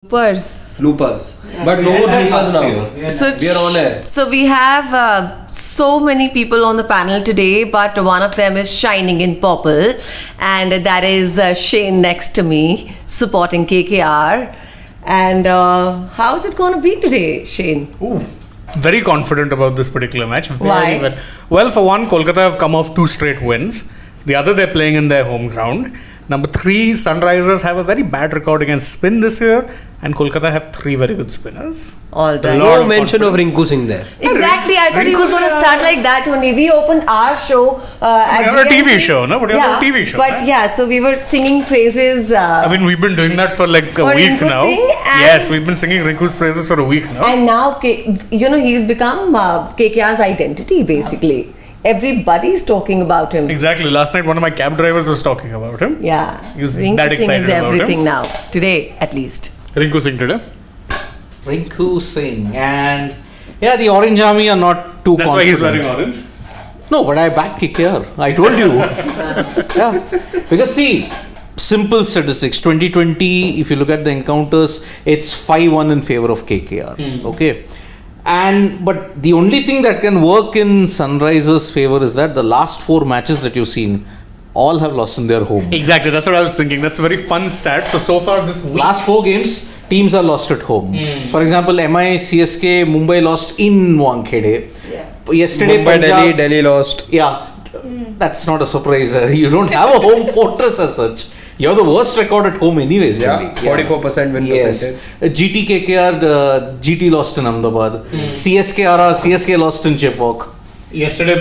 Bloopers. But no more bloopers now. So We are on air. So we have so many people on the panel today, but one of them is shining in purple, and that is Shane next to me, supporting KKR. And how is it going to be today, Shane? Ooh, very confident about this particular match. Why? Well, for one, Kolkata have come off 2 straight wins. The other, they're playing in their home ground. Number 3, Sunrisers have a very bad record against spin this year, and Kolkata have 3 very good spinners. All right. lot No of mention of confidence. Rinku Singh there. Exactly, I thought he was Rinku going to sir. start like that only. We opened our show at You're a GMT. TV show, no? But you're a TV show. But right? yeah, so we were singing praises. I mean, we've been doing that for like a For week Rinku now. Singh and- Yes, we've been singing Rinku's praises for a week now. And now, he's become KKR's identity basically. Everybody's talking about him. Exactly. Last night, one of my cab drivers was talking about him. Yeah, He's Rinku that Singh excited is about everything him. now. Today, at least. Rinku Singh today. Rinku Singh, and yeah, the Orange Army are not too That's why he's confident. wearing orange. No, but I back KKR. I told you. Yeah, because see, simple statistics. 2020, if you look at the encounters, it's 5-1 in favor of KKR. Okay. But the only thing that can work in Sunrisers' favor is that the last 4 matches that you've seen, all have lost in their home. Exactly. That's what I was thinking. That's a very fun stat. So far this week. Last 4 games, teams are lost at home. For example, MI, CSK, Mumbai lost in Wankhede. Yeah. Yesterday, Mumbai, Punjab, Delhi lost. Yeah, that's not a surprise. You don't have a home fortress as such. You have the worst record at home anyways. Yeah, Delhi. 44% win Yes. percentage. GT KKR, GT lost in Ahmedabad. CSK RR, CSK lost in Chepok. Yesterday,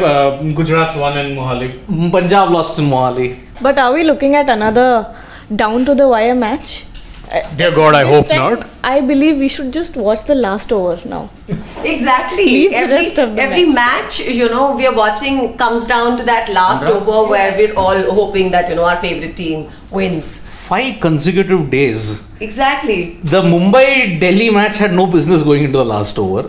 Gujarat won in Mohali. Punjab lost in Mohali. But are we looking at another down to the wire match? Dear God, I This hope time, not. I believe we should just watch the last over now. Exactly. Leave the rest of the Every match, we are watching comes down to that last over where we're all hoping that, our favorite team wins. 5 consecutive days. Exactly. The Mumbai Delhi match had no business going into the last over.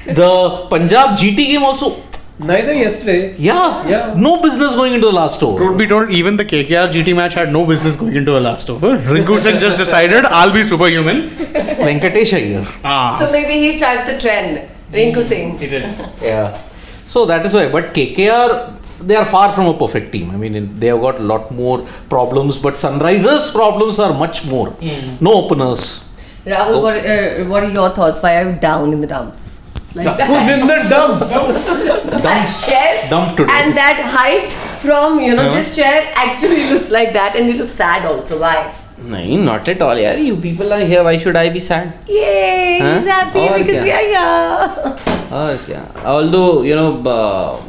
The Punjab GT game also, Neither yesterday. yeah, no business going into the last over. Truth be told, even the KKR GT match had no business going into a last over. Rinku Singh just decided, I'll be superhuman. Venkatesh Iyer. So maybe he started the trend. Rinku Singh. He did. Yeah. So that is why. But KKR, they are far from a perfect team. I mean, they have got a lot more problems. But Sunrisers' problems are much more. No openers. Rahul, what are your thoughts? Why are you down in the dumps? Like that. In the dumps. That chair Dump today. and that height from this chair actually looks like that, and you look sad also. Why? No, not at all, yaar. You people are here. Why should I be sad? Yay! Huh? He's happy Or because kya? we are here. Yeah. Although,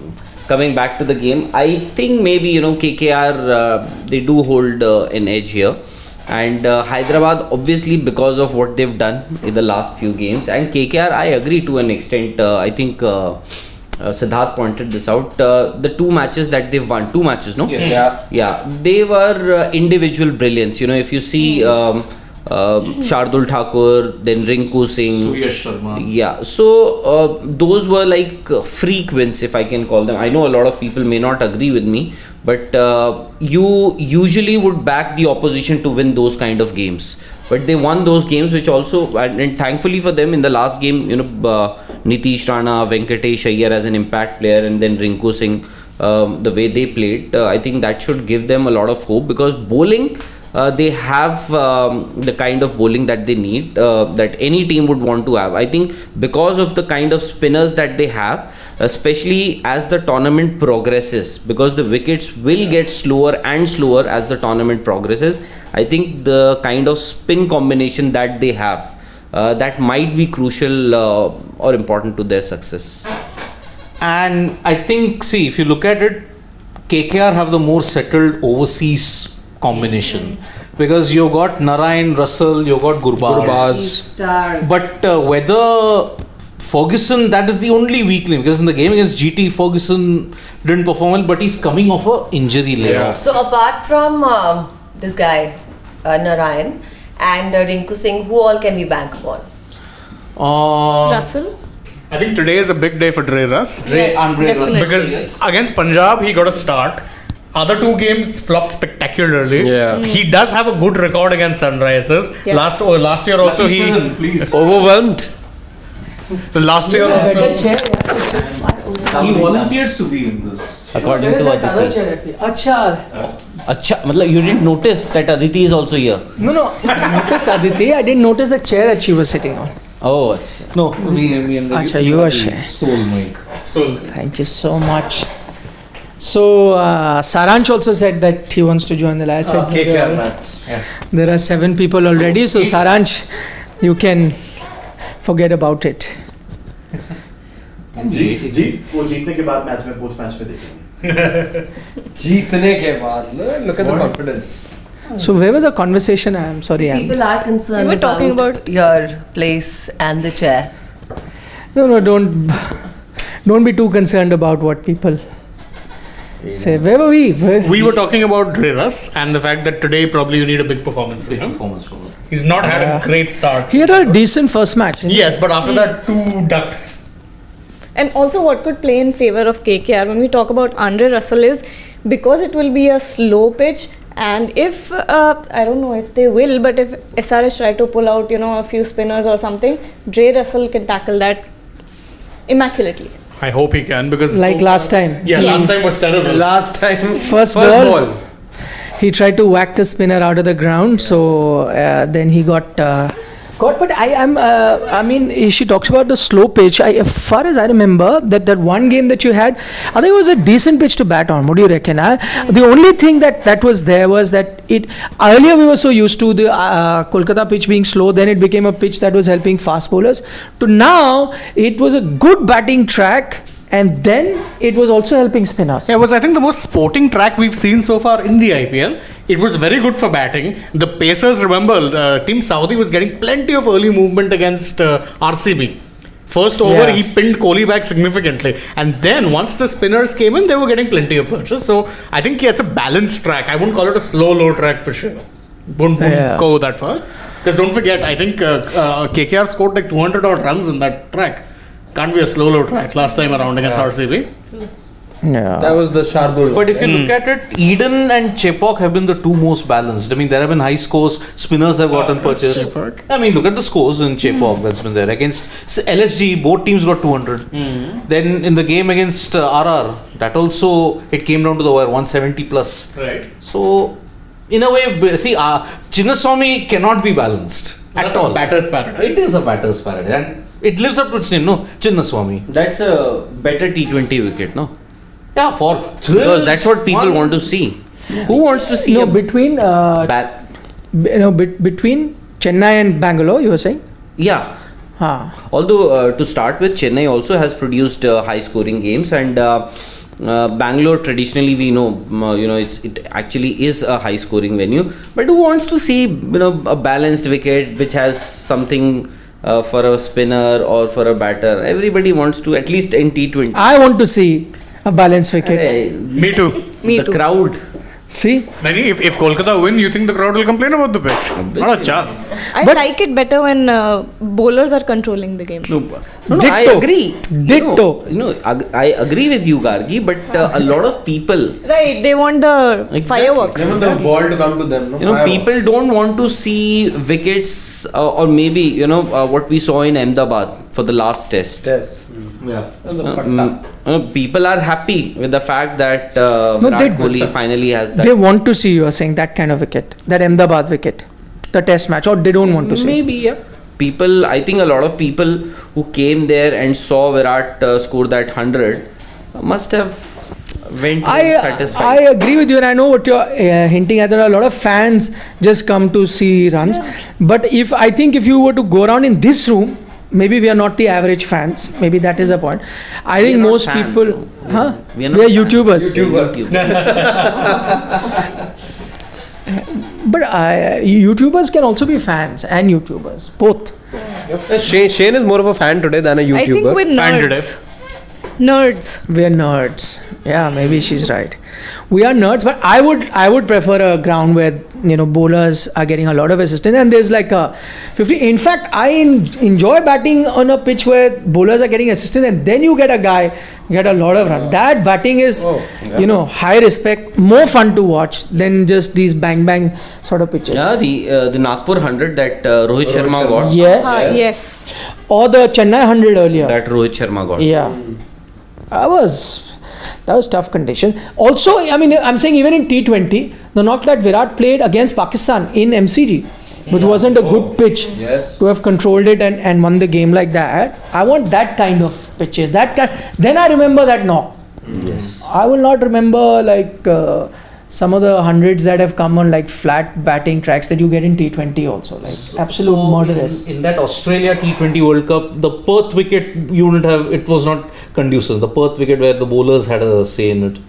coming back to the game, I think maybe, KKR, they do hold an edge here. And Hyderabad, obviously, because of what they've done in the last few games. And KKR, I agree to an extent. I think Siddharth pointed this out. The 2 matches that they've won, 2 matches, no? Yes. Yeah. Yeah, they were individual brilliance. If you see Shardul Thakur, then Rinku Singh. Suyash Sharma. Yeah, so those were like freak wins, if I can call them. I know a lot of people may not agree with me, but you usually would back the opposition to win those kind of games. But they won those games, which also, and thankfully for them, in the last game, Nitish Rana, Venkatesh Iyer as an impact player, and then Rinku Singh, the way they played, I think that should give them a lot of hope, because bowling, they have the kind of bowling that they need, that any team would want to have. I think because of the kind of spinners that they have, especially as the tournament progresses, because the wickets will get slower and slower as the tournament progresses. I think the kind of spin combination that they have, that might be crucial or important to their success. And I think, see, if you look at it, KKR have the more settled overseas combination. Because you've got Narayan, Russell, you've got Gurbaz. Stars. But whether Ferguson, that is the only weak link. Because in the game against GT, Ferguson didn't perform well, but he's coming off a injury layoff. So apart from this guy, Narayan, and Rinku Singh, who all can we bank upon? Russell? I think today is a big day for Dre Russ. Andre Russell. Because against Punjab, he got a start. Other two games flopped spectacularly. Yeah. He does have a good record against Sunrisers. Yeah. Last year also please. Overwhelmed. last year also. He volunteered to be in this. According to Aditi. Acha, matlab you didn't notice that Aditi is also here. No. I noticed Aditi. I didn't notice the chair that she was sitting on. Oh, acha. No, me and the Acha, you are shy. soul mic. So Thank you so much. So Saransh also said that he wants to join the live. I said KKR match. there are 7 people already. So Saransh, you can forget about it. वो जीतने के बाद match में post match में देखेंगे जीतने के बाद look at the confidence. So where was the conversation? I am sorry. People are concerned We were talking about- your place and the chair. No, don't be too concerned about what people say. Where were we? we were talking about Dreras and the fact that today probably you need a big performance from Big him. performance from him. He's not had a great start. He had a decent first match. Yes, but after that 2 ducks. And also, what could play in favor of KKR when we talk about Andre Russell is because it will be a slow pitch, and if I don't know if they will, but if SRS try to pull out, a few spinners or something, Dre Russell can tackle that immaculately. I hope he can because Like last time. Yeah, last time was terrible. Last time. First ball. He tried to whack the spinner out of the ground, so then he got. But I mean, she talks about the slow pitch. As far as I remember, that one game that you had, I think it was a decent pitch to bat on. What do you reckon? The only thing that was there was that earlier we were so used to the Kolkata pitch being slow, then it became a pitch that was helping fast bowlers. To now, it was a good batting track. And then it was also helping spinners. Yeah, it was I think the most sporting track we've seen so far in the IPL. It was very good for batting. The Pacers, remember, Team Saudi was getting plenty of early movement against RCB. First over, Yeah. he pinned Kohli back significantly. And then once the spinners came in, they were getting plenty of punches. So I think it's a balanced track. I wouldn't call it a slow, low track for sure. Wouldn't go that far. Because don't forget, I think KKR scored like 200 odd runs in that track. Can't be a slow, low track last time around against RCB. Yeah. That was the Shardul. But if you look at it, Eden and Chepauk have been the 2 most balanced. I mean, there have been high scores. Spinners have gotten purchased. Chepauk. I mean, look at the scores in Chepauk that's been there. Against LSG, both teams got 200. Then in the game against RR, that also, it came down to the wire, 170 plus. Right. So, in a way, see, Chinnaswamy cannot be balanced That's at a all. batter's paradise. It is a batter's paradise. And it lives up to its name, no? Chinnaswamy. That's a better T20 wicket, no? Yeah, for thrills. Because that's what people want to see. Who wants to see No, a between between Chennai and Bangalore, you were saying? Yeah. Although to start with, Chennai also has produced high scoring games, and Bangalore traditionally we know it actually is a high scoring venue. But who wants to see a balanced wicket which has something for a spinner or for a batter? Everybody wants to, at least in T20. I want to see a balanced wicket. Hey, Me too. Me the too. crowd. See? Nani, if Kolkata win, you think the crowd will complain about the pitch? Not a chance. I But- like it better when bowlers are controlling the game. No, I Ditto. agree. Ditto. I agree with you, Gargi, but a lot of people, Right, they want the Exactly. fireworks. They want the ball to come to them. No? Fireworks. people don't want to see wickets or maybe what we saw in Ahmedabad for the last test. Yes. Yeah. People are happy with the fact that they- Virat Kohli finally has that. They want to see, you are saying, that kind of wicket. That Ahmedabad wicket. The test match. Or they don't want to see. Maybe, yeah. People, I think a lot of people who came there and saw Virat score that 100 must have went home satisfied. I agree with you, and I know what you're hinting at. There are a lot of fans just come to see runs. But I think if you were to go around in this room, maybe we are not the average fans. Maybe that is the point. I think are not most fans, people, so, we are not fans. YouTubers. But YouTubers can also be fans and YouTubers, both. Shane is more of a fan today than a YouTuber. I think we're Fan today. nerds. Nerds. We're nerds. Yeah, maybe she's right. We are nerds, but I would prefer a ground where bowlers are getting a lot of assistance and there's like a 50. In fact, I enjoy batting on a pitch where bowlers are getting assistance and then you get a guy get a lot of runs. That batting is, high respect, more fun to watch than just these bang bang sort of pitches. Yeah, the Nagpur 100 that Rohit Sharma got. Yes. Yes. Or the Chennai 100 earlier. That Rohit Sharma got. Yeah. That was tough condition. Also, I mean, I'm saying even in T20, the knock that Virat played against Pakistan in MCG, which wasn't a good pitch to have controlled it and won the game like that. I want that kind of pitches. Then I remember that knock. Yes. I will not remember like some of the hundreds that have come on like flat batting tracks that you get in T20 also, like absolute murderous. In that Australia T20 World Cup, the Perth wicket, it was not conducive. The Perth wicket where the bowlers had a say in it.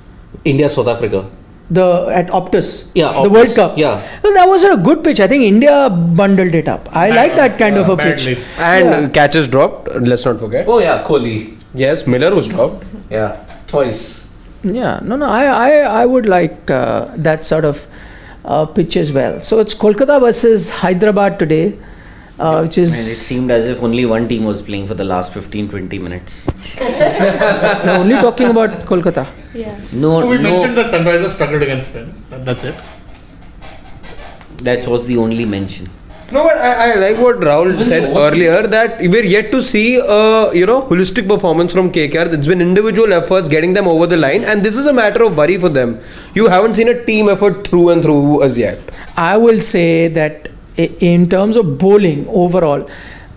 India, South Africa. At Optus, Yeah, the World Cup. Yeah. Well, that was a good pitch. I think India bundled it up. I like that kind of a pitch. badly. And catches dropped. Let's not forget. Oh yeah, Kohli. Yes, Miller was dropped. Yeah, twice. Yeah, no, I would like that sort of pitch as well. So it's Kolkata versus Hyderabad today, which And it is seemed as if only one team was playing for the last 15-20 minutes. we're only talking about Kolkata. Yeah. No, We mentioned that Sunrisers struggled against them. That's it. that was the only mention. No, but I like what Rahul said earlier, that we're yet to see a holistic performance from KKR. It's been individual efforts getting them over the line, and this is a matter of worry for them. You haven't seen a team effort through and through as yet. I will say that in terms of bowling overall,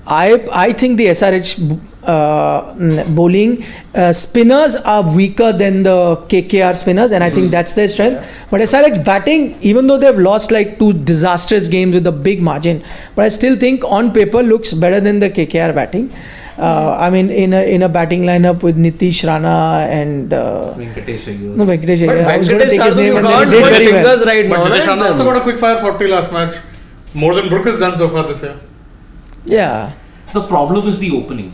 I think the SRH bowling spinners are weaker than the KKR spinners, and I think that's their strength. But SRH batting, even though they've lost like 2 disastrous games with a big margin, but I still think on paper looks better than the KKR batting. I mean, in a batting lineup with Nitish Rana and Venkatesh Iyer. no Venkatesh. But Iyer. I was going to take his Venkatesh name, and Rana, then you he did can't very put well. fingers right But now. Nitish Rana right? also got a quick fire 40 last match. More than Brook has done so far this year. Yeah. The problem is the opening.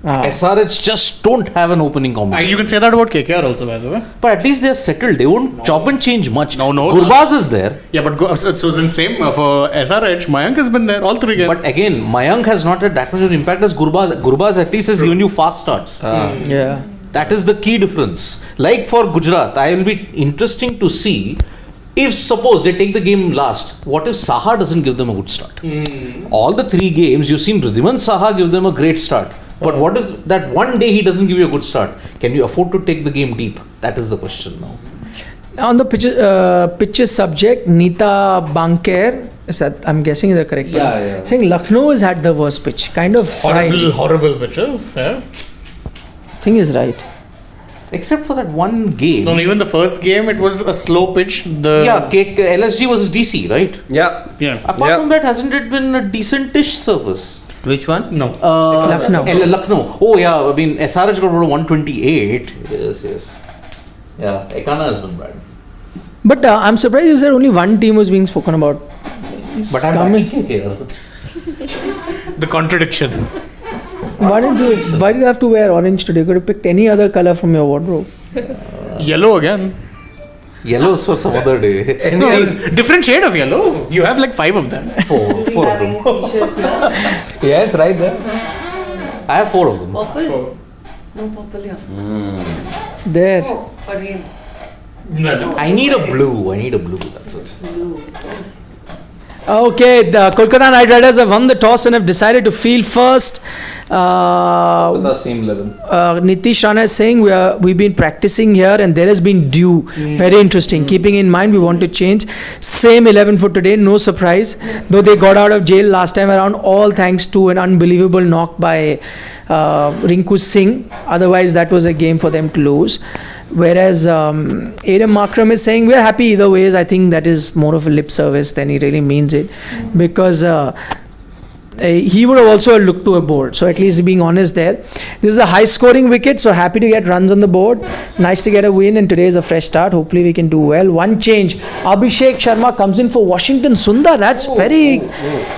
Ah. SRH just don't have an opening combination. You can say that about KKR also, by the way. But at least they're settled. They won't chop and change much. No. Gurbaz is there. Yeah, but so then same for SRH. Mayank has been there all 3 games. But again, Mayank has not had that much of an impact as Gurbaz. Gurbaz at least has given you fast starts. Yeah. That is the key difference. Like for Gujarat, I will be interesting to see if suppose they take the game last, what if Saha doesn't give them a good start? All the 3 games, you've seen Ridhiman Saha give them a great start. But what if that one day he doesn't give you a good start? Can you afford to take the game deep? That is the question now. On the pitches subject, Neeta Banker, is that, I'm guessing is the correct one. Yeah. Saying Lucknow has had the worst pitch. Kind of horrible pitches. Yeah. Thing is right. Except for that one game. No, even the first game, it was a slow pitch. LSG versus DC, right? Yeah. Apart from that, hasn't it been a decentish service? Which one? No. Lucknow. Lucknow. Oh yeah, I mean SRH got about 128. Yes. Yeah, Ekana has been bad. But I'm surprised you said only one team was being spoken about. But I'm backing here. The contradiction. Why did you have to wear orange today? You could have picked any other color from your wardrobe. Yellow again. Yellow is for some other day. No, different shade of yellow. You have like 5 of them. Four of them. Yes, right there. I have 4 of them. Purple? No purple here. There. Oh, again. I need a blue. That's it. Okay, the Kolkata Knight Riders have won the toss and have decided to field first. The same 11. Nitish Rana is saying we've been practicing here and there has been dew. Very interesting. Keeping in mind we want to change. Same 11 for today, no surprise. Though they got out of jail last time around, all thanks to an unbelievable knock by Rinku Singh. Otherwise that was a game for them to lose. Whereas Adam Makram is saying we're happy either ways. I think that is more of a lip service than he really means it, because he would have also looked to a board. So at least being honest there. This is a high scoring wicket, so happy to get runs on the board. Nice to get a win, and today is a fresh start. Hopefully we can do well. One change. Abhishek Sharma comes in for Washington Sundar. That's very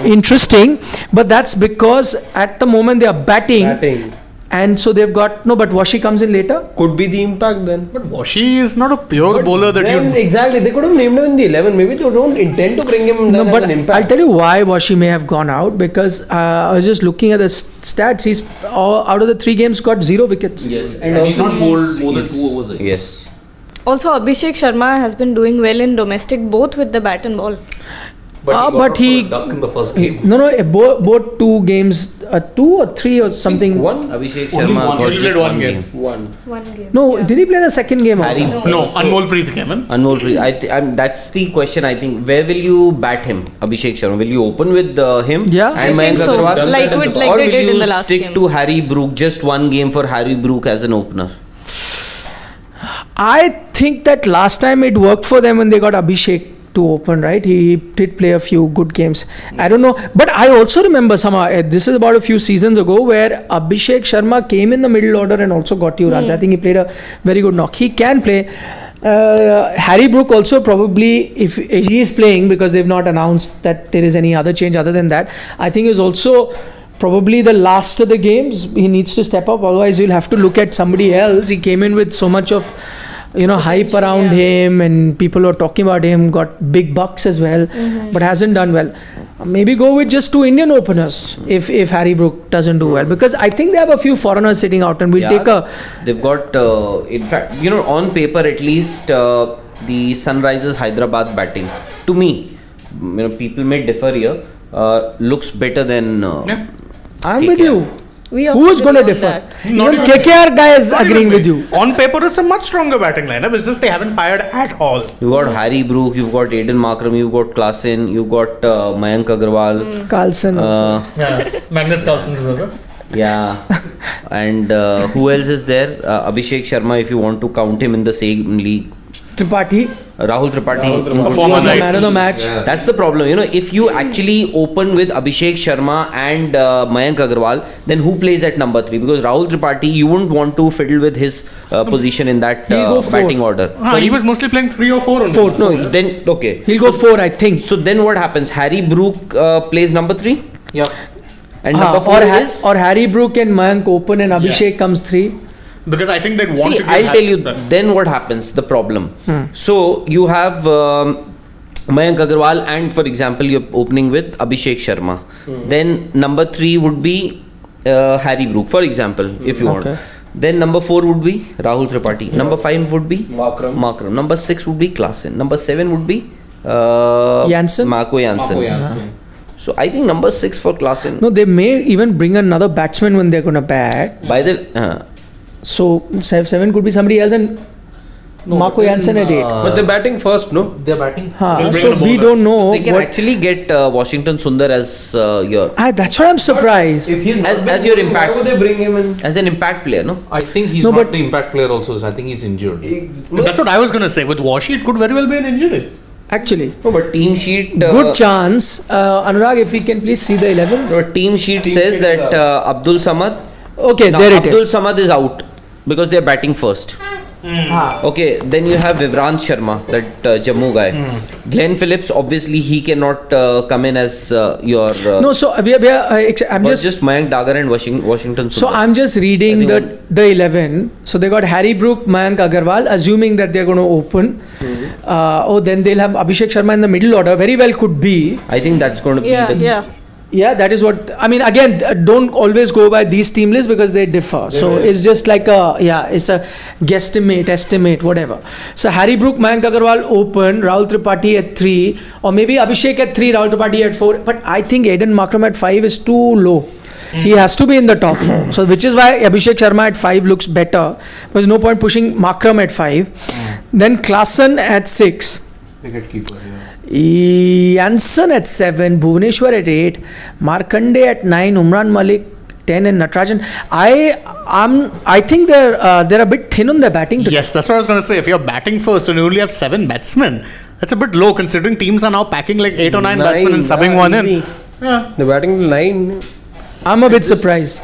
interesting. But that's because at the moment they are batting. and so they've got no. But Washi comes in later. Could be the impact then. But Washi is not a pure bowler that Then you. exactly, they could have named him in the 11. Maybe they don't intend to bring him No, then but as an I'll impact. tell you why Washi may have gone out, because I was just looking at the stats. He's out of the 3 games got 0 wickets. Yes, And he's not bowled more than 2 overs. Yes. Also, Abhishek Sharma has been doing well in domestic, both with the bat and ball. But he duck in the first game. no both 2 games, 2 or 3 or something. One? Abhishek Only Sharma one. got He just played one one game. One. One game. No, Yeah. did he play the second game also? Harry, No, Anmol Preet came in. Anmol, that's the question. I think where will you bat him, Abhishek Sharma? Will you open with him? Yeah. and I Mayank think so. Agarwal? Like or they will did you in the last stick game. to Harry Brook? Just one game for Harry Brook as an opener. I think that last time it worked for them when they got Abhishek to open, right? He did play a few good games. I don't know, but I also remember somehow this is about a few seasons ago where Abhishek Sharma came in the middle order and also got you runs. I think he played a very good knock. He can play. Harry Brook also probably, if he is playing, because they've not announced that there is any other change other than that, I think is also probably the last of the games. He needs to step up, otherwise you'll have to look at somebody else. He came in with so much of hype around him, and people are talking about him, got big bucks as well, but hasn't done well. Maybe go with just 2 Indian openers if Harry Brook doesn't do well, because I think they have a few foreigners sitting out, and we'll take a. They've got, in fact, on paper at least, the Sunrisers Hyderabad batting. To me, people may differ here. Looks better than. I'm with you. We are Who's going to agree on differ? that. Even KKR guy is agreeing with you. On paper, it's a much stronger batting lineup. It's just they haven't fired at all. You've got Harry Brook, you've got Aiden Markram, you've got Klassen, you've got Mayank Agarwal. Carlson. Yeah, Magnus Carlsen's brother. Yeah. And who else is there? Abhishek Sharma, if you want to count him in the same league. Tripathi. Rahul Tripathi. in good Former Was the night. man of the match. That's the problem. If you actually open with Abhishek Sharma and Mayank Agarwal, then who plays at number 3? Because Rahul Tripathi, you wouldn't want to fiddle with his position in that He'll go 4. batting order. He was mostly playing 3 or 4 on 4. No, then okay. He'll go 4, I think. So then what happens? Harry Brook plays number 3, Yeah. and number 4 is. or Harry Brook and Mayank open, and Abhishek comes 3. Because I think they want See, to give I'll tell you that. then what happens, the problem. So you have Mayank Agarwal, and for example, you're opening with Abhishek Sharma. Then number 3 would be Harry Brook, for example, if you want. Then number 4 would be Rahul Tripathi. Number 5 would be Markram. Number 6 would be Klassen. Number 7 would be Jansen? Marco Jansen. So I think number 6 for Klassen. No, they may even bring another batsman when they're going to bat. By the So 7 could be somebody else, and Marco Jansen at 8. But they're batting first, no? They're batting. They'll bring So in a we bowler. don't know they can what. actually get Washington Sundar as your That's what I'm surprised. If he's as your impact. why would they bring him in? as an impact player, no? I think he's No, not but- the impact player also. I think he's injured. That's what I was going to say. With Washi, it could very well be an injury. Actually, No, but team sheet. good chance. Anurag, if we can please see the 11s. No, team sheet says that Abdul Samad. Okay, Now, there it Abdul is. Samad is out because they're batting first. Okay, then you have Vivrant Sharma, that Jammu guy. Glenn Phillips, obviously he cannot come in as your. No, so I'm but just. just Mayank Dagar and Washington. So Sundar. I'm just reading I think the 11. So they got Harry Brook, Mayank Agarwal, assuming that they're going to open. Then they'll have Abhishek Sharma in the middle order. Very well could be. I think that's going to be the. Yeah, that is what I mean. Again, don't always go by these team lists because they differ. So it's just like it's a guesstimate, estimate, whatever. So Harry Brook, Mayank Agarwal open, Rahul Tripathi at 3, or maybe Abhishek at 3, Rahul Tripathi at 4. But I think Aiden Markram at 5 is too low. He has to be in the top 4. So which is why Abhishek Sharma at 5 looks better. There's no point pushing Markram at 5. Then Klassen at 6. Wicket keeper. Yeah. Jansen at 7, Bhuvaneshwar at 8, Markande at 9, Umran Malik 10, and Natarajan. I think they're a bit thin on their batting today. Yes, that's what I was going to say. If you're batting first and you only have 7 batsmen, that's a bit low considering teams are now packing like 8 or 9 batsmen and subbing one in. Yeah. They're batting 9. I'm a bit surprised.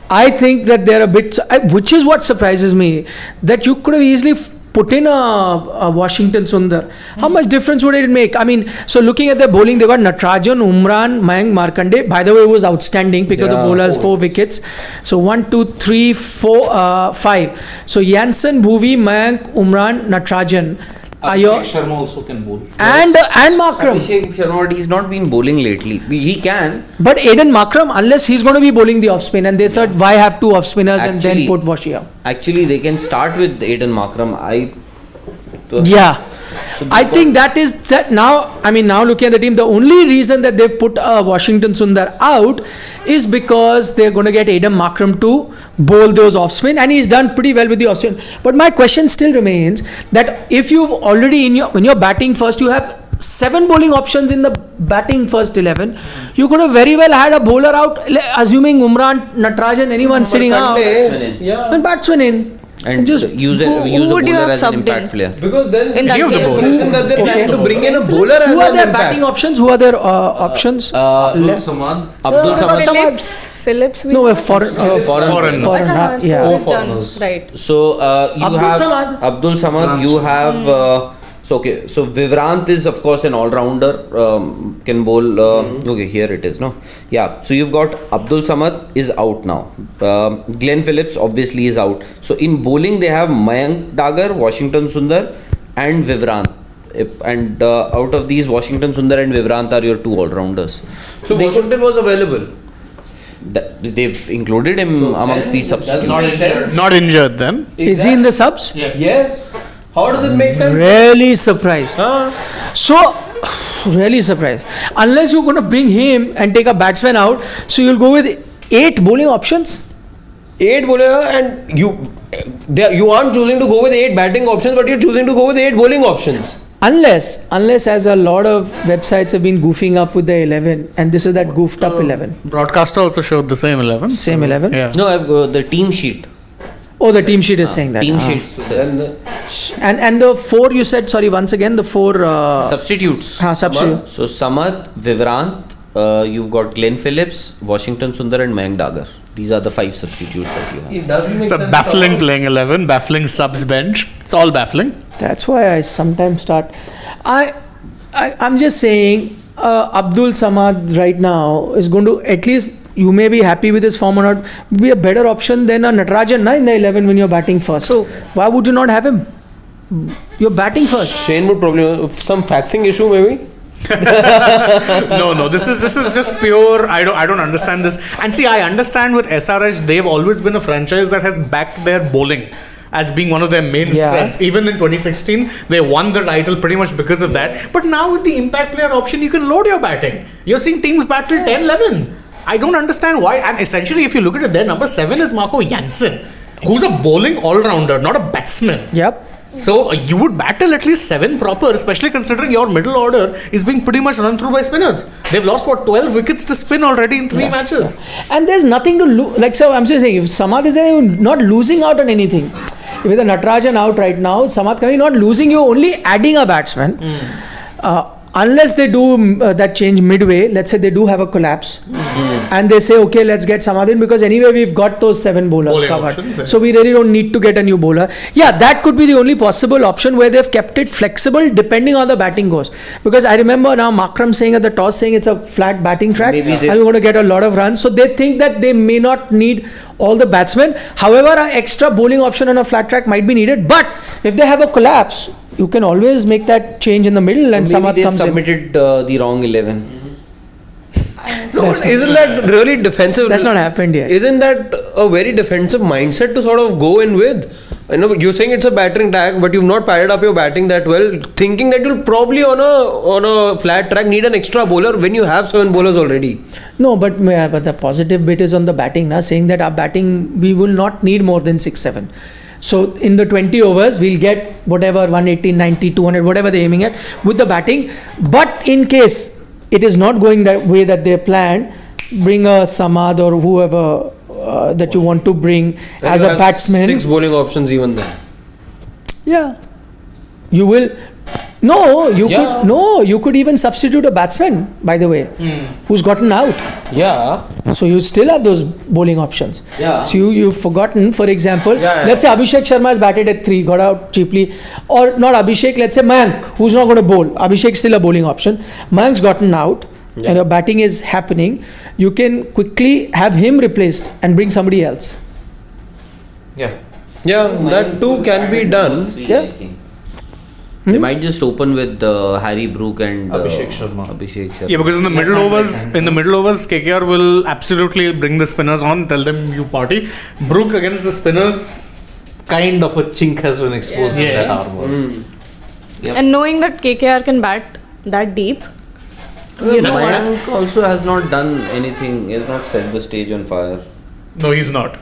I think that they're a bit, which is what surprises me, that you could have easily put in a Washington Sundar, how much difference would it make? I mean, so looking at the bowling, they got Natarajan, Umran, Mayank Markande. By the way, it was outstanding. Pick of the bowlers, 4 wickets. So 1, 2, 3, 4, 5. So Jansen, Bhuvi, Mayank, Umran, Natarajan. Abhishek Sharma also can bowl. And Markram. Abhishek Sharma, he's not been bowling lately. He can. But Aiden Markram, unless he's going to be bowling the off spin, and they said, why have 2 off spinners and then put Washia? Actually, they can start with Aiden Markram. Yeah. I think that is that now. I mean, now looking at the team, the only reason that they've put Washington Sundar out is because they're going to get Aiden Markram to bowl those off spin, and he's done pretty well with the off spin. But my question still remains that if you've already when you're batting first, you have 7 bowling options in the batting first 11. You could have very well had a bowler out, assuming Umran, Natarajan, anyone sitting out, and batsman in. And just use a would you bowler have as an subbed impact in? player. Because then In that give the case. position that they're trying to bring in a bowler as Who are an their impact. batting options? Who are their options? Abdul Samad. Phillips. No, a foreign. Foreign. Foreign, yeah. Four foreigners. Right. So you Abdul have Samad. Abdul Samad. You have so Vivrant is of course an all-rounder. Can bowl. Okay, here it is. No, yeah. So you've got Abdul Samad is out now. Glenn Phillips obviously is out. So in bowling they have Mayank Dagar, Washington Sundar, and Vivrant. And out of these, Washington Sundar and Vivrant are your 2 all-rounders. So Washington was available. They've included him amongst these substitutes. Not injured then. Is he in the subs? Yes. How does it make sense? Really surprised. So, really surprised. Unless you're going to bring him and take a batsman out, so you'll go with 8 bowling options. 8 bowler, and you aren't choosing to go with 8 batting options, but you're choosing to go with 8 bowling options. Unless as a lot of websites have been goofing up with the 11, and this is that goofed up 11. Broadcaster also showed the same 11. Same 11? Yeah. No, I've got the team sheet. Oh, the team sheet is saying that. Team Ah. sheet. And the 4 you said, sorry, once again, the 4 Substitutes. substitute. So Samad, Vivrant, you've got Glenn Phillips, Washington Sundar, and Mayank Dagar. These are the 5 substitutes that you have. It doesn't make It's a sense. baffling playing 11, baffling subs bench. It's all baffling. That's why I sometimes start. I'm just saying, Abdul Samad right now is going to, at least you may be happy with his form or not, be a better option than a Natarajan in the 11 when you're batting first. So why would you not have him? You're batting first. Shane would probably have some faxing issue maybe. No, this is just pure. I don't understand this. And see, I understand with SRH, they've always been a franchise that has backed their bowling as being one of their main strengths. Even in 2016, they won the title pretty much because of that. But now with the impact player option, you can load your batting. You're seeing teams bat till 10-11. I don't understand why. And essentially, if you look at it, their number 7 is Marco Jansen, who's a bowling all-rounder, not a batsman. Yep. So you would bat till at least 7 proper, especially considering your middle order is being pretty much run through by spinners. They've lost 12 wickets to spin already in 3 matches. And there's nothing to lose. Like, so I'm just saying, if Samad is there, you're not losing out on anything. With the Natarajan out right now, Samad Kami not losing, you're only adding a batsman. Unless they do that change midway, let's say they do have a collapse, and they say, okay, let's get Samad in, because anyway we've got those 7 bowlers Bowling covered, options, so we really don't need to get a new bowler. Yeah, that could be the only possible option where they've kept it flexible depending on the batting goes. Because I remember now Markram saying at the toss, saying it's a flat batting track Maybe and we're going to get a lot of runs, so they think that they may not need all the batsmen. However, an extra bowling option on a flat track might be needed, but if they have a collapse, you can always make that change in the middle and Maybe Samad they've comes in. submitted the wrong 11. No, but isn't that really defensive? That's not happened yet. Isn't that a very defensive mindset to sort of go in with? I know you're saying it's a battering track, but you've not padded up your batting that well, thinking that you'll probably on a flat track need an extra bowler when you have 7 bowlers already. No, but the positive bit is on the batting, saying that our batting, we will not need more than 6-7. So in the 20 overs, we'll get whatever 180, 90, 200, whatever they're aiming at with the batting. But in case it is not going that way that they planned, bring a Samad or whoever that you want to bring And as you a have batsman. 6 bowling options even then. Yeah, you will. No, you Yeah. could no. You could even substitute a batsman, by the way, who's gotten out. Yeah. So you still have those bowling options. Yeah. So you've forgotten, for example, Yeah. let's say Abhishek Sharma has batted at 3, got out cheaply, or not Abhishek. Let's say Mayank, who's not going to bowl. Abhishek's still a bowling option. Mayank's gotten out, and your batting is happening. You can quickly have him replaced and bring somebody else. Yeah. Yeah, that too can be done. Yeah. They might just open with Harry Brook and Abhishek Sharma. Yeah, because in the middle overs, KKR will absolutely bring the spinners on, tell them you party. Brook against the spinners. Kind of a chink has been exposed in Yeah. that armor. Yep. And knowing that KKR can bat that deep, Mayank also has not done anything. He has not set the stage on fire. No, he's not.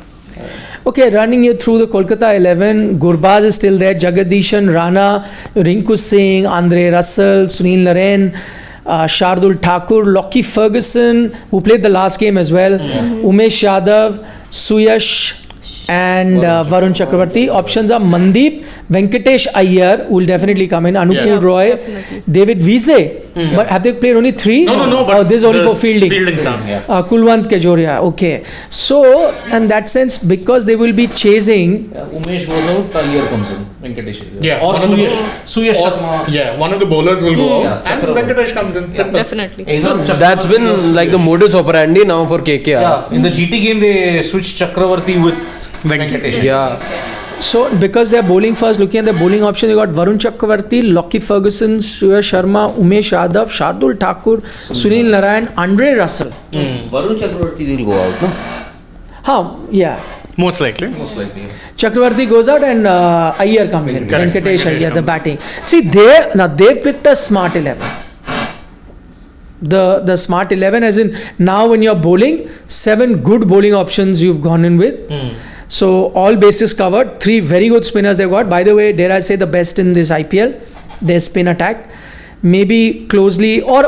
Okay, running you through the Kolkata 11, Gurbaz is still there, Jagadishan, Rana, Rinku Singh, Andre Russell, Sunil Narain, Shardul Thakur, Lockie Ferguson, who played the last game as well, Umesh Yadav, Suyash, and Varun Chakravarti. Options are Mandeep, Venkatesh Iyer, who will definitely come in, Anupul Yeah. Roy, definitely. David Wiese. But have they played only 3? No. But Oh, this is only the for fielding. Sound. Yeah. Kulwant Kejoria, okay. So, in that sense, because they will be chasing, Umesh goes out, Iyer comes in. Venkatesh. Yeah, Or one of the Suyash Sharma. Yeah, one of the bowlers will go out, Yeah, and Chakravarti. Venkatesh comes in. Simple. definitely. Either That's Chakravarti or been like the Suyash. modus operandi now for KKR. Yeah, in the GT game they switched Chakravarti with Venkatesh. Yeah. so because they're bowling first, looking at the bowling option, they got Varun Chakravarti, Lockie Ferguson, Suyash Sharma, Umesh Yadav, Shardul Thakur, Sunil Narayan, Andre Russell. Varun Chakravarti will go out, no? Yeah. Most likely. Chakravarti goes out and Iyer comes in. Correct. Venkatesh Venkatesh Iyer, the comes batting. See, they've picked a smart 11. The smart 11, as in now when you're bowling, 7 good bowling options you've gone in with. So all bases covered. 3 very good spinners they've got. By the way, dare I say the best in this IPL. Their spin attack. Maybe closely or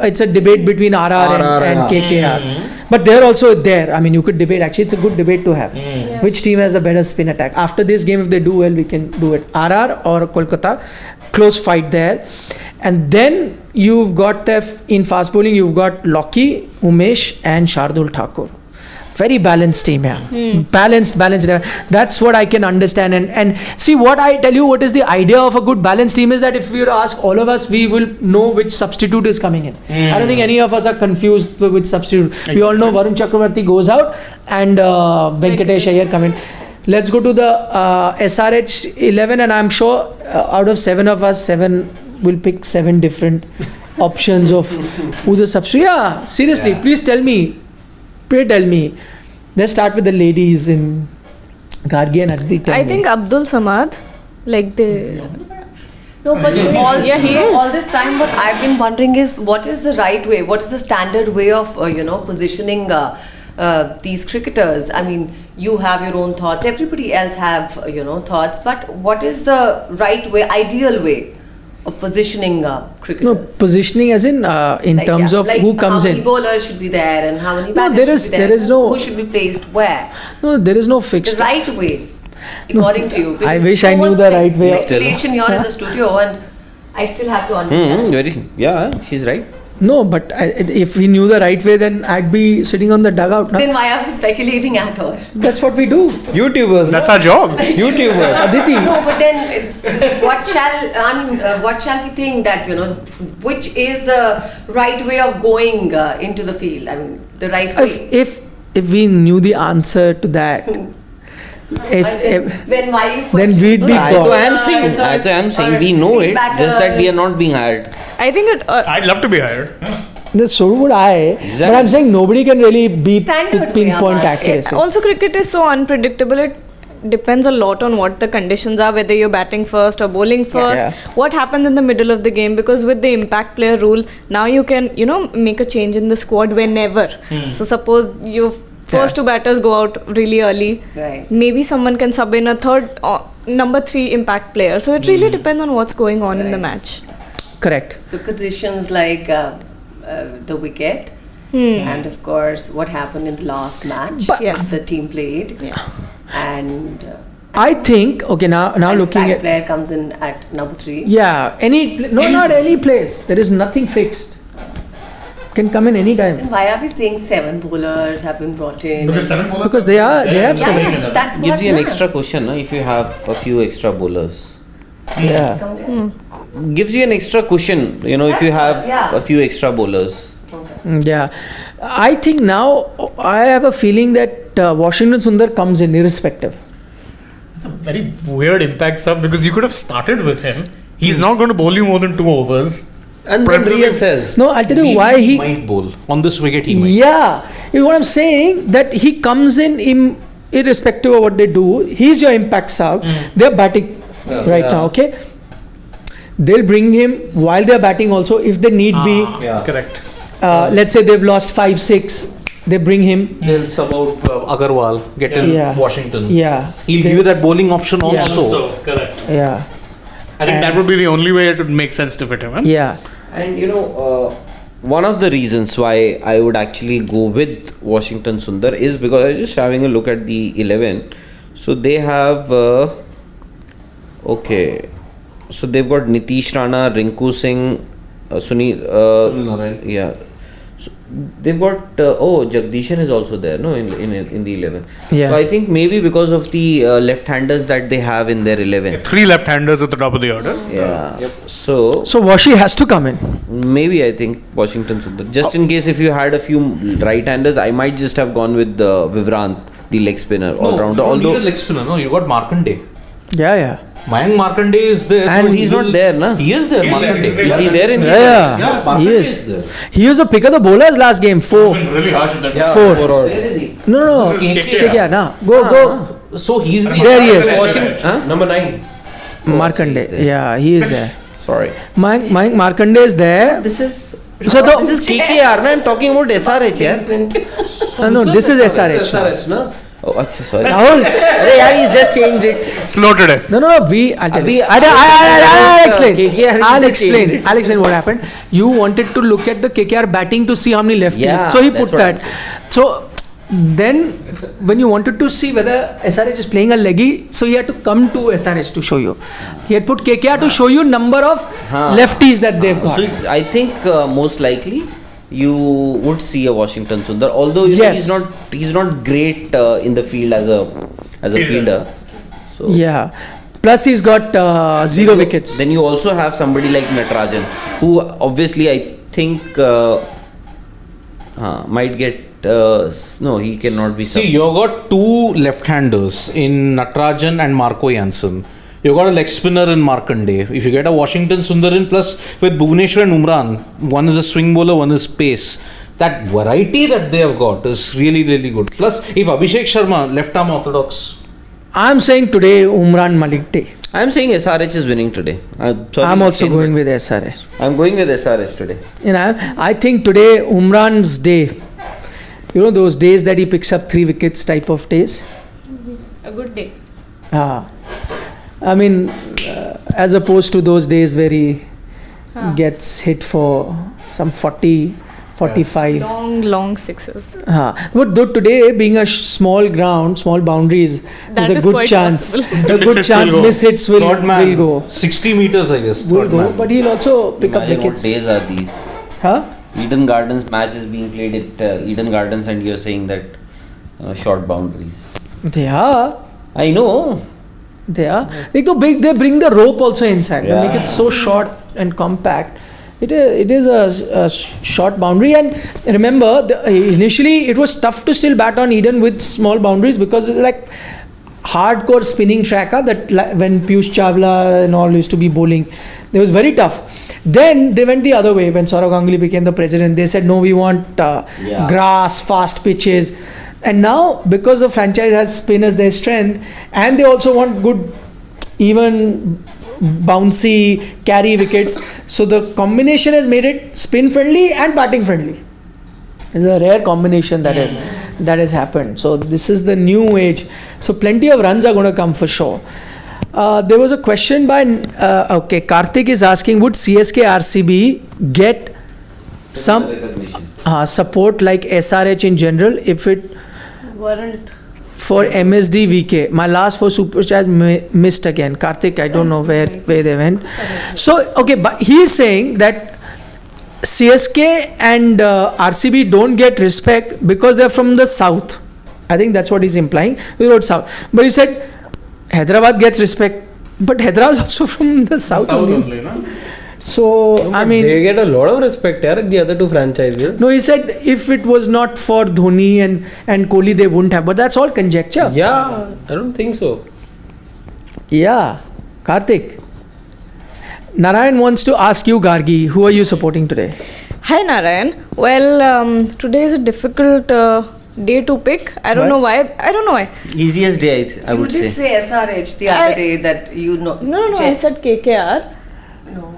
it's a debate between RR and KKR. But they're also there. I mean, you could debate. Actually, it's a good debate to have. Which team has the better spin attack? After this game, if they do well, we can do it. RR or Kolkata. Close fight there. And then you've got in fast bowling, you've got Lockie, Umesh and Shardul Thakur. Very balanced team, yeah. Balanced. That's what I can understand. And see, what I tell you, what is the idea of a good balanced team is that if we were to ask all of us, we will know which substitute is coming in. I don't think any of us are confused with which substitute. We all know Varun Chakravarti goes out and Venkatesh Iyer come in. Let's go to the SRH 11, and I'm sure out of 7 of us, 7 will pick 7 different options of who the substitute. Yeah, seriously, please tell me. Pray tell me. Let's start with the ladies in Gargi and Aditi. Tell I me. think Abdul Samad, like they. No, but Yeah, he is. all this time, what I've been wondering is what is the right way? What is the standard way of positioning these cricketers? I mean, you have your own thoughts. Everybody else have thoughts. But what is the right way, ideal way of positioning No, cricketers? positioning as in terms of who comes how many in. bowlers should be there and how many No, batters there is no- who should be placed where. No, there is no The fixed. right way, according to you. I Because wish I so knew much the right way. Speculation here in the studio, and I still have to understand. She's right. No, but if we knew the right way, then I'd be sitting on the dugout. No? Then why are we speculating at all? That's what we do. YouTubers. That's our job. YouTubers. Aditi. No, but then what shall we think that which is the right way of going into the field? I mean, the right way. If we knew the answer to that, Then why you then we'd be I God. am saying we know it, just that we are not being hired. I think it. I'd love to be hired. So would I. Exactly. But I'm saying nobody can really be Standard pinpoint way, accuracy. Also, cricket is so unpredictable. It depends a lot on what the conditions are, whether you're batting first or bowling first. Yeah. What happens in the middle of the game? Because with the impact player rule, now you can make a change in the squad whenever. So suppose your first 2 batters go out really early. Right. Maybe someone can sub in a third number 3 impact player. So it really depends on what's going on in the match. Correct. So conditions like the wicket, and of course what happened in the last match Yes. the team played, Yeah. and I think, okay, now And looking that at, player comes in at number 3. yeah, not any place. There is nothing fixed. Can come in any time. Then why are we saying 7 bowlers have been brought in? Because 7 bowlers Because they have yeah, seven. that's what Gives you an na. extra cushion, if you have a few extra bowlers. Yeah. Gives you an extra cushion, if you have Yeah. a few extra bowlers. Yeah. I think now I have a feeling that Washington Sundar comes in irrespective. It's a very weird impact sub because you could have started with him. He's not going to bowl you more than 2 overs. And then reassess. No, I'll tell you why he. might bowl on this wicket. He might. Yeah, you know what I'm saying? That he comes in irrespective of what they do. He's your impact sub. They're batting right now, okay? They'll bring him while they're batting also if they need be. Correct. Let's say they've lost 5-6, they bring him. They'll sub out Agarwal, get in Yeah. Washington. Yeah. He'll give you that bowling option Yeah. also. Correct. Yeah. I think that would be the only way it would make sense to fit him. Yeah. And one of the reasons why I would actually go with Washington Sundar is because I was just having a look at the 11. So they have, so they've got Nitish Rana, Rinku Singh, Sunil Narayan. yeah. So they've got Jagdishan is also there, no, in the 11. Yeah. So I think maybe because of the left-handers that they have in their 11. 3 left-handers at the top of the order. Yeah. So So Washi has to come in. maybe I think Washington Sundar. Just in case if you had a few right-handers, I might just have gone with Vivrant, the leg spinner, all-rounder. you don't need Although a leg spinner. No, you got Markanday. Yeah, yeah. Mayank Markanday is there. And so he's not there, na? He is there, Markanday. is he there in the Yeah, Markanday he is. there. He was the pick of the bowlers last game. 4. Really harsh with that. Four. Where is he? No. This is KKR. KKR. Nah. Go. So he's the There he is. Number 9. Markanday. Yeah, he is there. Sorry. Mayank Markanday is there. This is So this is KKR, na? I'm talking about SRH, yeah? No, this is SRH. now. SRH, no? Oh, achha, sorry. Rahul. Arey, yaar, he's just changed it. Slow today. No. I'll tell you. Abhi- I'll explain. KKR I'll just changed explain. it. I'll explain what happened. You wanted to look at the KKR batting to see how many lefties. Yeah, So he that's put what I'm that. So then, when you wanted to see whether SRH is playing a leggy, so he had to come to SRH to show you. He had put KKR to show you number of lefties that they've got. So I think most likely you would see a Washington Sundar, although Yes. he's not great in the field as a fielder. So Yeah. Plus he's got 0 wickets. then you also have somebody like Natarajan, who obviously I think might get no, he cannot be. See, you've got 2 left-handers in Natarajan and Marco Jansen. You've got a leg spinner in Markanday. If you get a Washington Sundar in, plus with Bhuvneshwar and Umran, one is a swing bowler, one is pace. That variety that they have got is really, really good. Plus, if Abhishek Sharma, left arm orthodox. I'm saying today Umran Malik Day. I'm saying SRH is winning today. I'm also going with SRH. I'm going with SRH today. You know, I think today Umran's day. You know those days that he picks up 3 wickets type of days. A good day. I mean, as opposed to those days where he gets hit for some 40, 45. Long sixes. But though today, being a small ground, small boundaries, That there's a is good quite chance. possible. A good Miss-hits chance will go. miss hits will Third man, go. 60 meters, I guess. Will third go. man. But he'll also pick up Imagine what wickets. days are these? Huh? Eden Gardens match is being played at Eden Gardens, and you're saying that short boundaries. They are. I know. They are. They bring the rope also inside. They make it so short and compact. It is a short boundary, and remember, initially it was tough to still bat on Eden with small boundaries because it's like hardcore spinning tracker that when Piyush Chawla and all used to be bowling, it was very tough. Then they went the other way when Saurav Ganguly became the president. They said no, we want grass, fast pitches. And now, because the franchise has spin as their strength, and they also want good, even bouncy carry wickets, so the combination has made it spin friendly and batting friendly. It's a rare combination that has happened. So this is the new age. So plenty of runs are going to come for sure. There was a question by Karthik is asking, would CSK RCB get some Recognition. support like SRH in general if it Weren't for MSD VK. My last 4 super chats missed again. Karthik, I don't know where they went. So, okay, but he is saying that CSK and RCB don't get respect because they're from the south. I think that's what he's implying. We wrote south. But he said Hyderabad gets respect. But Hyderabad is also from the south only. no? So, I mean, they get a lot of respect, the other two franchises. no, he said if it was not for Dhoni and Kohli, they wouldn't have. But that's all conjecture. Yeah, I don't think so. Yeah. Karthik. Narayan wants to ask you, Gargi, who are you supporting today? Hi Narayan. Well, today is a difficult day to pick. I don't know why. Easiest day, I would You did say. say SRH the other day that you know. No, I said KKR. No.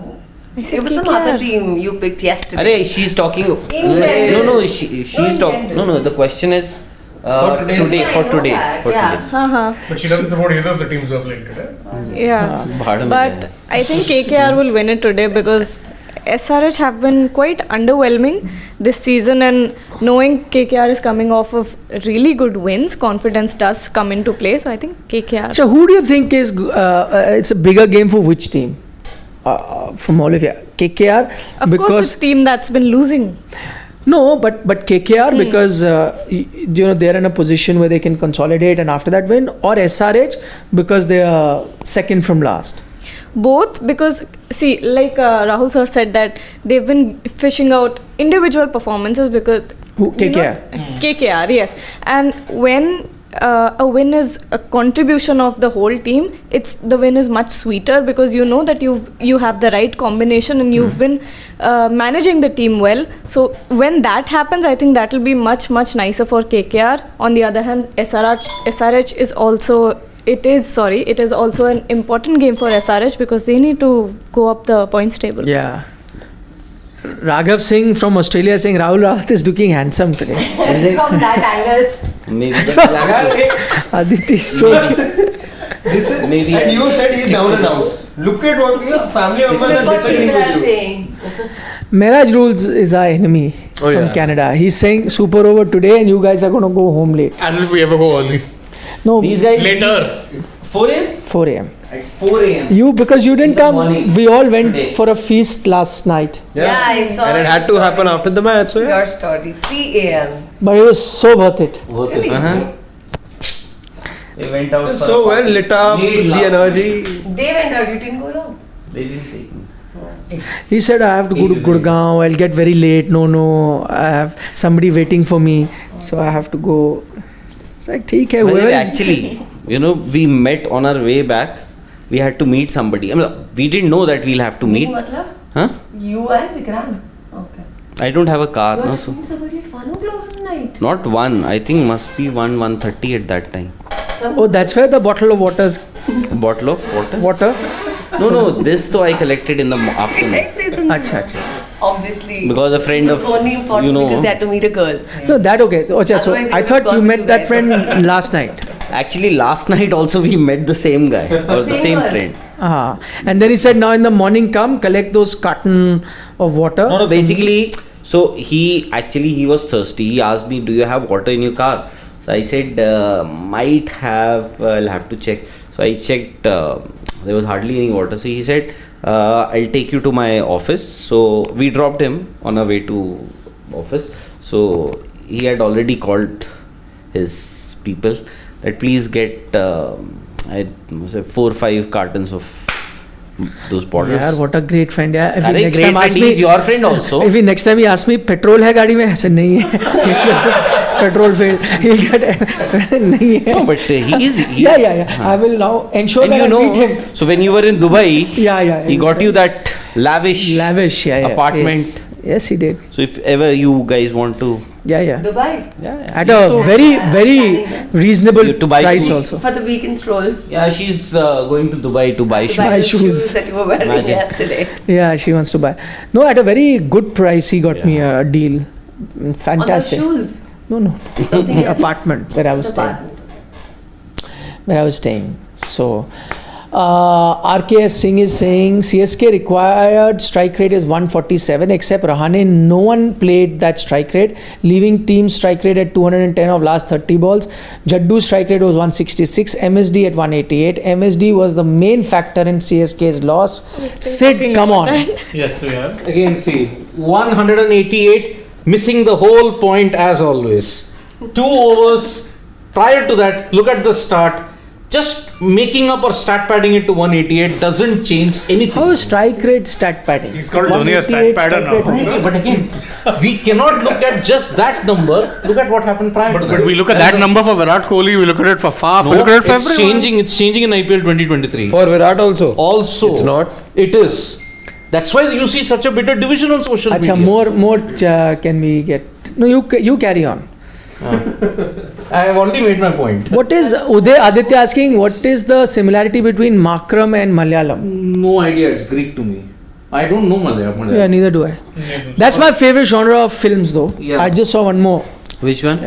I said It was some KKR. other team you picked yesterday. She's talking. general. No, she's talking. No, the question is For today. for today. Haha. But she doesn't support either of the teams who are playing today. Yeah. Bhadam But I think KKR will win it today because SRH have been quite underwhelming this season, and knowing KKR is coming off of really good wins, confidence does come into play. So I think KKR. So, who do you think is it's a bigger game for which team? From all of you, KKR Of because course, the team that's been losing. no, but KKR because they're in a position where they can consolidate and after that win, or SRH because they are second from last. Both, because see, like Rahul sir said that they've been fishing out individual performances because Who, KKR? KKR, yes. And when a win is a contribution of the whole team, the win is much sweeter because you know that you have the right combination and you've been managing the team well. So when that happens, I think that will be much nicer for KKR. On the other hand, SRH is also. It is also an important game for SRH because they need to go up the points table. Yeah. Raghav Singh from Australia saying Rahul Rawat is looking handsome today. From that angle. Maybe. Aditi Stroll. Maybe. And you said he's down and out. Look at what your family members are What disagreeing people are with you. saying. Mehraj Rules is our enemy Oh, from yeah. Canada. He's saying super over today and you guys are going to go home late. As if we ever go early. No, These guys. Later. 4 a.m. 4 a.m. At 4 a.m. Because you didn't the come, morning. we all went Today. for a feast last night. Yeah, I saw And it your had to story. happen after the match, so yeah. Your story. 3 a.m. But it was so worth it. Really? They went out. for So a well party. lit up, Late the last energy. They went out, you didn't go wrong. They didn't take me. He said, I have to go to Gurgaon, I'll get very late. No, I have somebody waiting for me. So I have to go. It's like, theek hai, Well, whoever is. actually, we met on our way back. We had to meet somebody. I mean, we didn't know that we'll have to meet. Matlab? Huh? You and Vikrant. Okay. I don't have a car. You No, are so seeing somebody at 1 o'clock at night. not 1. I think must be 1:30 at that time. Oh, that's where the bottle of water's Bottle of water. water. No. This though I collected in the afternoon Acha, acha. Obviously. because a friend it of was only important because they had to meet a girl. No, that okay. Ocha, so Otherwise, they I would thought have you gone met to that bed. friend last night. Actually, last night also we met the same guy or the Same same girl. friend. And then he said, now in the morning, come collect those carton of water. No, basically, so he was thirsty. He asked me, "Do you have water in your car?" So I said, "Might have. I'll have to check." So I checked. There was hardly any water. So he said, "I'll take you to my office." So we dropped him on our way to office. So he had already called his people that please get I must say 4 or 5 cartons of those bottles. Yeah, what a great friend. Yeah. If he Arey, next great time asks friend, me, he's your friend also. if he next time he asks me, petrol hai गाड़ी में? ऐसे नहीं है. Petrol failed. He'll get नहीं है. No, but he is. Yeah. I will now ensure And that you I know, meet him. so when you were in Dubai, Yeah. he got you that lavish apartment. Yes, he did. So if ever you guys want to, Yeah. Dubai. At a very reasonable To buy price shoes. also. For the weekend stroll. yeah, she's going to Dubai to buy shoes. Buy Buy the shoes. that you were wearing Imagine. yesterday. Yeah, she wants to buy. No, at a very good price, he got me a deal. Fantastic. On the shoes. No. Something else. Apartment where I was staying. Apartment. Where I was staying. So, RKS Singh is saying CSK required strike rate is 147, except Rahane. No one played that strike rate, leaving team strike rate at 210 of last 30 balls. Jaddu's strike rate was 166, MSD at 188. MSD was the main factor in CSK's loss. Sid, come on. Yes, we are. Again, see, 188, missing the whole point as always. 2 overs. Prior to that, look at the start. Just making up or stat padding it to 188 doesn't change anything. How is strike rate stat padding? He's called only a stat 188 padder strike now. rate. Okay, but again, we cannot look at just that number. Look at what happened prior to that. But we look at that number for Virat Kohli, we look at it for Faf, we No, look at it for it's everyone. changing. It's changing in IPL 2023. For Virat also. Also, It's not. It is. That's why you see such a bitter division on social media. Acha, more can we get? No, you carry on. I have already made my point. What is Uday Aditya asking? What is the similarity between Makram and Malayalam? No idea. It's Greek to me. I don't know Malayalam. Yeah, neither do I. That's my favorite genre of films, though. Yeah. I just saw one more. Which one?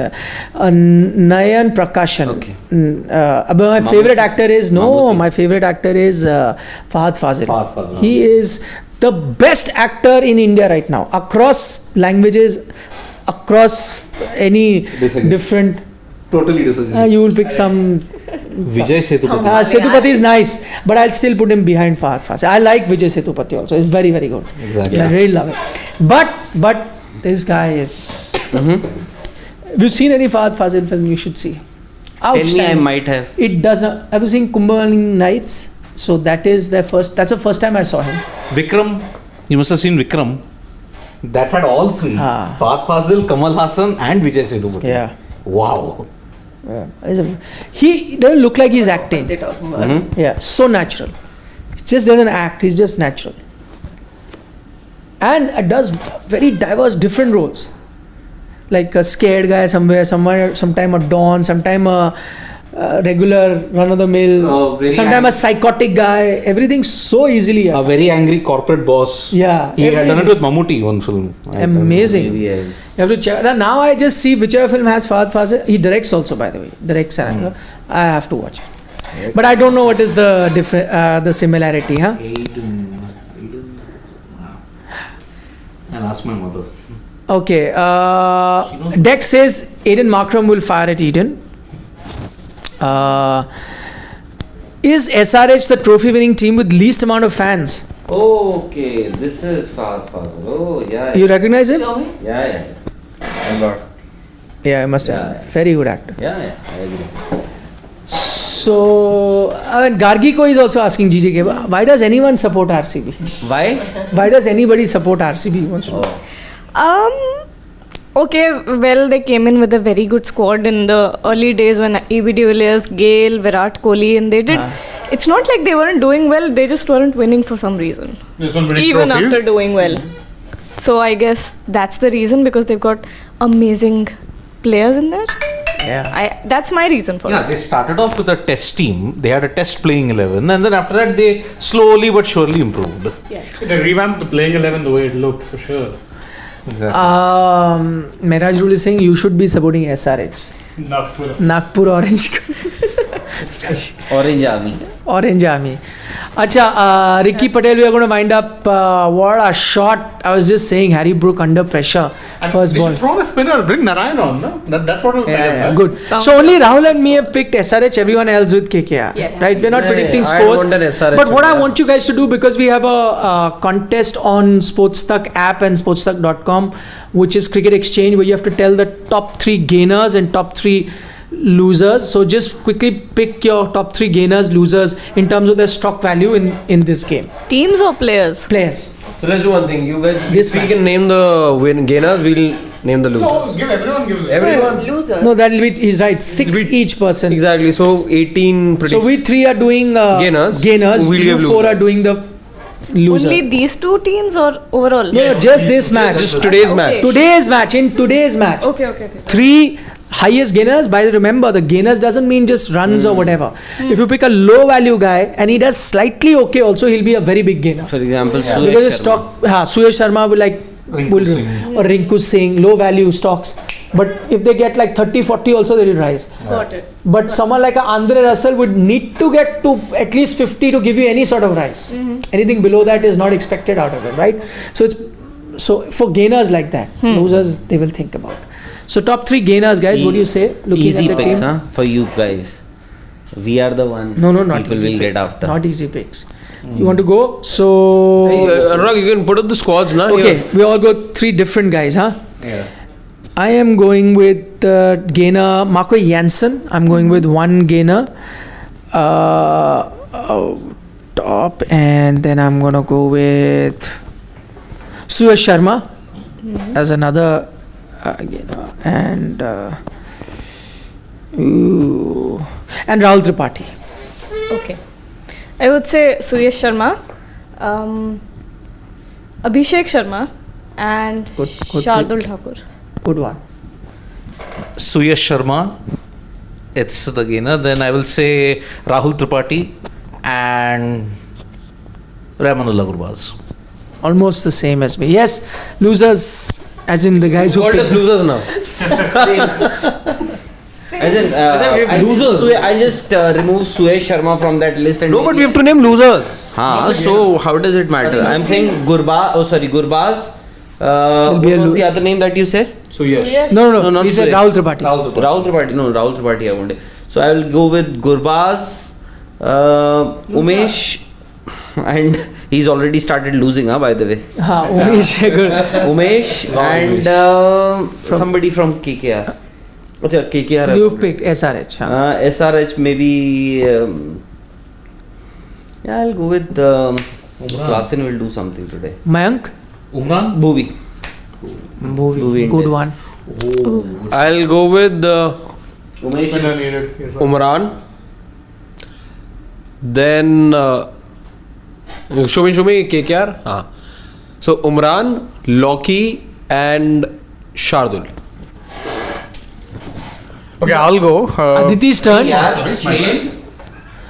Nayan Prakashan. Okay. But my favorite actor is my favorite actor is Fahad Fazil. Fahad Fazil. He is the best actor in India right now, across languages, across any Disagree. different. Totally disagree. You will pick some. Vijay Sethupathi. Sethupathi is nice, but I'll still put him behind Fahad Fazil. I like Vijay Sethupathi also. It's very, very good. Exactly. Yeah, I really love it. But this guy is. Have you seen any Fahad Fazil film? You should see. Tell me, I Outstanding. might have. It does not. I was seeing Kumbhakarni Nights. So that is their first. That's the first time I saw him. Vikram. You must have seen Vikram. That had all three. Ah. Fahad Fazil, Kamal Hassan and Vijay Sethupathi. Yeah. Wow. He doesn't look like he's acting. They're talking about. Yeah, so natural. He just doesn't act. He's just natural. And does very diverse, different roles. Like a scared guy sometime a don, sometime a regular run-of-the-mill, very sometime a psychotic guy. Everything so easily. A very angry corporate boss. Yeah, He had done it everything. with Mammootty, one film. Amazing. Maybe I. You have to check. Now I just see whichever film has Fahad Fazil. He directs also, by the way. Directs and actor. I have to watch it. But I don't know what is the the similarity, huh? Aiden. I'll ask my mother. Okay. Dex says Aiden Markram will fire at Eden. Is SRH the trophy-winning team with least amount of fans? Okay, this is Fahad Fazil. Oh, yeah. You recognize him? Show me. Yeah. A lot. Yeah, I must have. Yeah. Very good actor. Yeah, I agree. So, Gargiko is also asking GJK, why does anyone support RCB? Why? Why does anybody support RCB? He wants to know. Okay, well, they came in with a very good squad in the early days when AB de Villiers, Gale, Virat Kohli, and they did. It's not like they weren't doing well, they just weren't winning for some reason. This one winning Even trophies. after doing well. So I guess that's the reason, because they've got amazing players in there. Yeah. That's my reason for Yeah, it. they started off with a test team. They had a test playing 11, and then after that, they slowly but surely improved. They revamped the playing 11 the way it looked, for sure. Exactly. Mehraj Rule is saying you should be supporting SRH. Nagpur Orange. Orange Army. Orange Army. Acha, Ricky Patel, we are going to wind up. What a shot. I was just saying, Harry Brook under pressure. And First they ball. should throw the spinner, bring Narayan on, no? That's what will play Yeah, up, good. So only Rahul and me have picked SRH, everyone else with KKR. Yes. Right? We're not predicting I scores. wanted SRH But what I yeah. want you guys to do, because we have a contest on SportsTuck app and SportsTuck.com, which is Cricket Exchange, where you have to tell the top 3 gainers and top 3 losers. So just quickly pick your top 3 gainers, losers in terms of their stock value in this game. Teams or players? Players. So let's do one thing. You guys, This we man. can name the gainers. We'll name the losers. No, give everyone. Everyone. Loser. No, that'll be, he's right, 6 each person. Exactly. So 18 So predictions. we 3 are doing Gainers. Gainers. We'll You give 4 are losers. doing the loser. Only these 2 teams or overall? No, just this match. Just today's match. Today's match. In today's match. Okay. 3 highest gainers. By the remember, the gainers doesn't mean just runs or whatever. If you pick a low value guy and he does slightly okay, also he'll be a very big gainer. For example, Because Suresh the Sharma. stock, Suresh Sharma will Rinku Singh. or Rinku Singh, low value stocks. But if they get like 30, 40 also, they will rise. Got it. But someone like a Andre Russell would need to get to at least 50 to give you any sort of rise. Anything below that is not expected out of him, right? So for gainers like that, losers they will think about. So top 3 gainers, guys. What do you say? Looking Easy at the picks, team. huh? For you guys. We are the one. No, not people easy will picks. get after. Not easy picks. You want to go? So Hey, Anurag, you can put up the squads now. okay, we all got 3 different guys, huh? Yeah. I am going with gainer Marco Jansen. I'm going with 1 gainer top, and then I'm gonna go with Suyash Sharma as another gainer, and Rahul Tripathi. Okay. I would say Suyash Sharma, Abhishek Sharma, and Good. Shardul Thakur. Good one. Suyash Sharma, it's the gainer. Then I will say Rahul Tripathi and Rahmanullah Gurbaz. Almost the same as me. Yes, losers, as in the guys who What pick. is losers now? I just remove Suyash Sharma from that list and No, but we have to name losers. so how does it matter? I'm saying Gurbaz. What be a was the other name that you said? No, not he said Suyash. Rahul Tripathi. Rahul Tripathi. No, Rahul Tripathi I won't. So I will go with Gurbaz, Umesh, and he's already started losing, by the way. Umesh, good. Umesh and somebody from KKR. Achha, KKR. You've picked SRH. Huh? SRH maybe. I'll go with Klassen will do something today. Mayank, Umran? Bhuvi. Bhuvi, good Indian. one. I'll go with Umesh. Umran. Then show me KKR. So Umran, Loki, and Shardul. Okay, I'll go. Aditi's turn. Shane.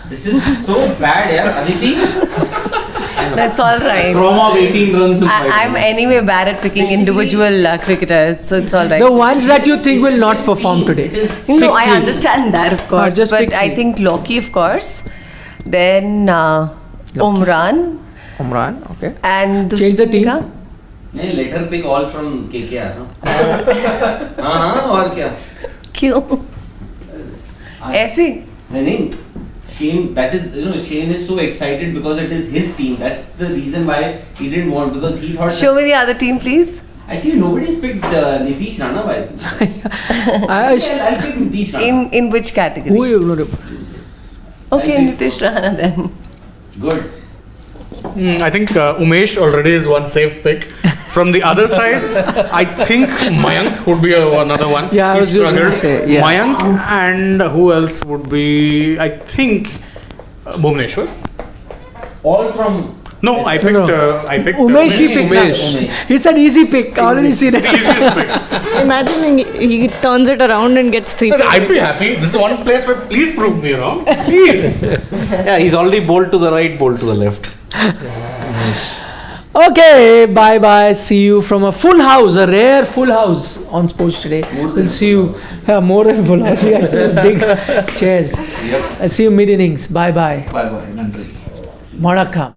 This is so bad, Aditi. That's all right. Trauma of 18 runs in 5 I'm anyway bad at picking individual cricketers, so it's all right. The ones that you think will not perform today. No, I understand that, of course. just But pick I 3. think Loki, of course. Then Umran Umran, okay. and Change the team. Dusika. Let her pick all from KKR. और क्या? क्यों? ऐसे? नहीं. Shane, Shane is so excited because it is his team. That's the reason why he didn't want, because he thought. Show me the other team, please. Actually, nobody's picked Nitish Rana by. I'll pick Nitish Rana. In which category? Who you going to Okay, I'll pick Nitish Rana then. Good. I think Umesh already is one safe pick. From the other sides, I think Mayank would be another one. Yeah, I He was just gonna struggled. say, yeah. Mayank and who else would be? I think Bhuvneshwar. All from. No, I picked. I picked Umesh, he picked Umesh. that. He said easy pick. I already seen it. Easiest pick. Imagine he turns it around and gets 3. I'd be happy. This is one place where please prove me wrong. Please. Yeah, he's already bowled to the right, bowled to the left. Okay, bye. See you from a full house, a rare full house on Sports Today. We'll see you. Yeah, more than full house. We have 2 big chairs. I'll see you mid innings. Bye. Bye bye, Nandri. Vanakkam.